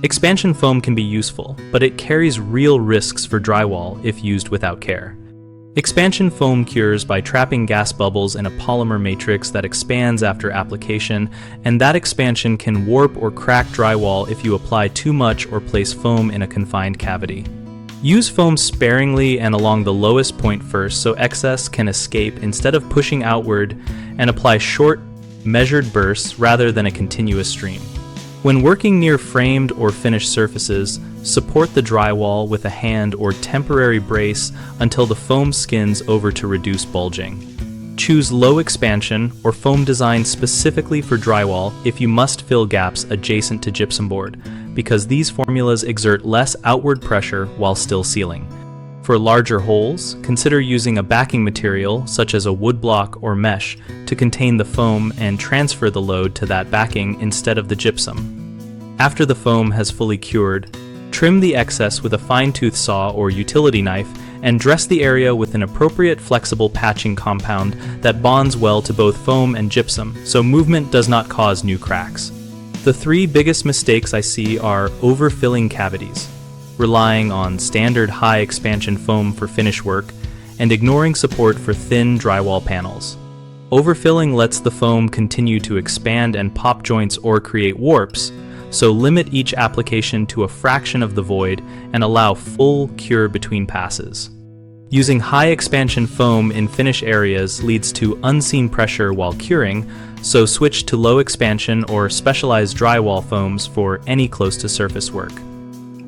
Expansion foam can be useful, but it carries real risks for drywall if used without care. Expansion foam cures by trapping gas bubbles in a polymer matrix that expands after application, and that expansion can warp or crack drywall if you apply too much or place foam in a confined cavity. Use foam sparingly and along the lowest point first so excess can escape instead of pushing outward, and apply short, measured bursts rather than a continuous stream. When working near framed or finished surfaces, support the drywall with a hand or temporary brace until the foam skins over to reduce bulging. Choose low expansion or foam designed specifically for drywall if you must fill gaps adjacent to gypsum board, because these formulas exert less outward pressure while still sealing. For larger holes, consider using a backing material such as a woodblock or mesh to contain the foam and transfer the load to that backing instead of the gypsum. After the foam has fully cured, trim the excess with a fine-tooth saw or utility knife and dress the area with an appropriate flexible patching compound that bonds well to both foam and gypsum so movement does not cause new cracks. The three biggest mistakes I see are overfilling cavities, relying on standard high expansion foam for finish work, and ignoring support for thin drywall panels. Overfilling lets the foam continue to expand and pop joints or create warps, so limit each application to a fraction of the void and allow full cure between passes. Using high expansion foam in finish areas leads to unseen pressure while curing, so switch to low expansion or specialized drywall foams for any close to surface work.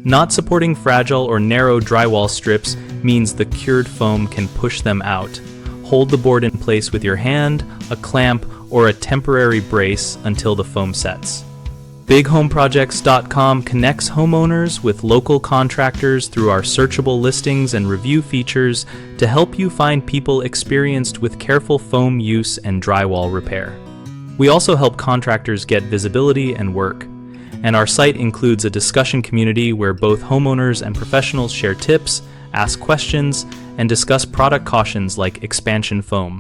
Not supporting fragile or narrow drywall strips means the cured foam can push them out. Hold the board in place with your hand, a clamp, or a temporary brace until the foam sets. BigHomeProjects.com connects homeowners with local contractors through our searchable listings and review features to help you find people experienced with careful foam use and drywall repair. We also help contractors get visibility and work. And our site includes a discussion community where both homeowners and professionals share tips, ask questions, and discuss product cautions like expansion foam.